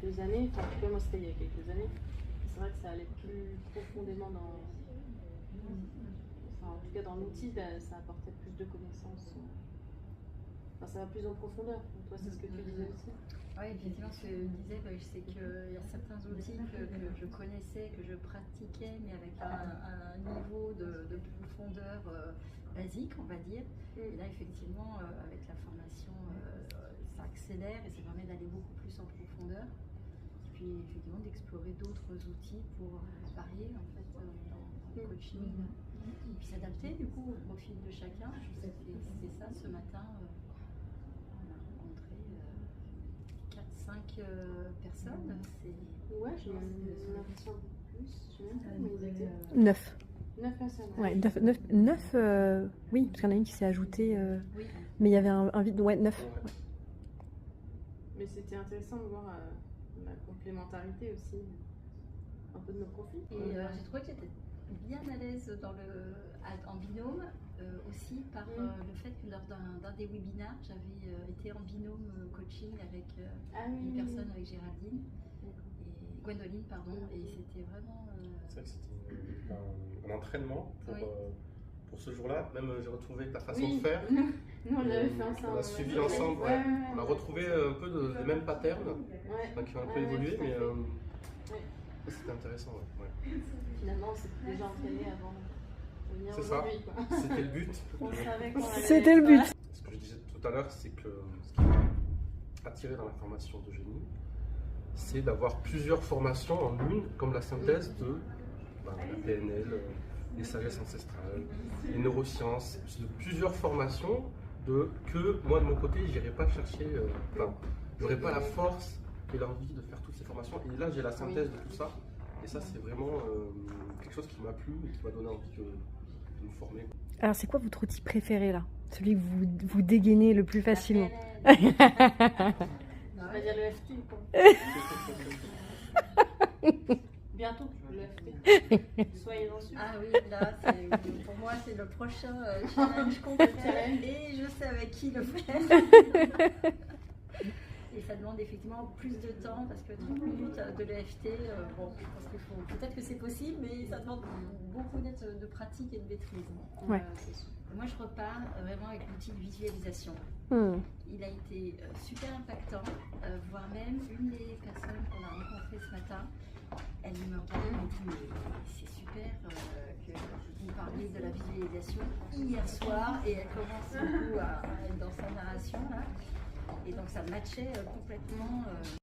quelques années, enfin, en tout cas moi c'était il y a quelques années, c'est vrai que ça allait plus profondément dans, enfin, en tout cas dans l'outil, ça apportait plus de connaissances. Enfin, ça va plus en profondeur. Toi, c'est ce que tu disais aussi. Oui, effectivement, ce que je disais, c'est qu'il y a certains outils que je connaissais, que je pratiquais, mais avec un niveau de profondeur basique, on va dire. Et là, effectivement, avec la formation, ça accélère et ça permet d'aller beaucoup plus en profondeur. Et puis, effectivement, d'explorer d'autres outils pour varier en fait, dans le coaching. Et puis s'adapter du coup au profil de chacun. C'était ça ce matin. On a rencontré 4-5 personnes. Ouais, j'ai l'impression plus. Je sais même pas combien ils étaient. 9. 9 personnes. Ouais, 9 oui, parce qu'il y en a une qui s'est ajoutée. Oui. Mais il y avait un vide. Ouais, 9. Ouais. Mais c'était intéressant de voir la complémentarité aussi, un peu de nos profils. Et j'ai trouvé que j'étais bien à l'aise en binôme aussi par le fait que lors d'un des webinaires, j'avais été en binôme coaching avec une personne, avec Géraldine et Gwendoline, pardon, et c'était vraiment. C'est vrai que c'était un entraînement pour ce jour-là. Même j'ai retrouvé ta façon de faire. Nous on l'avait fait ensemble. On a suivi ensemble. Ouais. On a retrouvé un peu les mêmes patterns qui ont un peu évolué, mais c'était intéressant. Ouais. Finalement, on s'était déjà entraîné avant de venir aujourd'hui. C'est ça, c'était le but. C'était le but. Ce que je disais tout à l'heure, c'est que ce qui m'a attiré dans la formation d'Eugénie, c'est d'avoir plusieurs formations en une, comme la synthèse de la PNL, les sagesses ancestrales, les neurosciences, de plusieurs formations que moi de mon côté, j'irais pas chercher, j'aurais pas la force et l'envie de faire toutes ces formations. Et là, j'ai la synthèse de tout ça. Et ça, c'est vraiment quelque chose qui m'a plu et qui m'a donné envie de me former. Alors, c'est quoi votre outil préféré là? Celui que vous dégainez le plus facilement? On va dire le FT, quoi. Bientôt, le FT. Soyez-en sûrs. Ah oui, là, pour moi, c'est le prochain challenge complet et je sais avec qui le faire. Et ça demande effectivement plus de temps parce que 30 minutes de l'EFT, bon, je pense qu'il faut. Peut-être que c'est possible, mais ça demande beaucoup de pratique et de maîtrise. Ouais. Moi, je repars vraiment avec l'outil de visualisation. Il a été super impactant, voire même une des personnes qu'on a rencontrées ce matin, elle me regarde et me dit mais c'est super que vous parliez de la visualisation hier soir, et elle commence du coup à être dans sa narration là. Et donc ça matchait complètement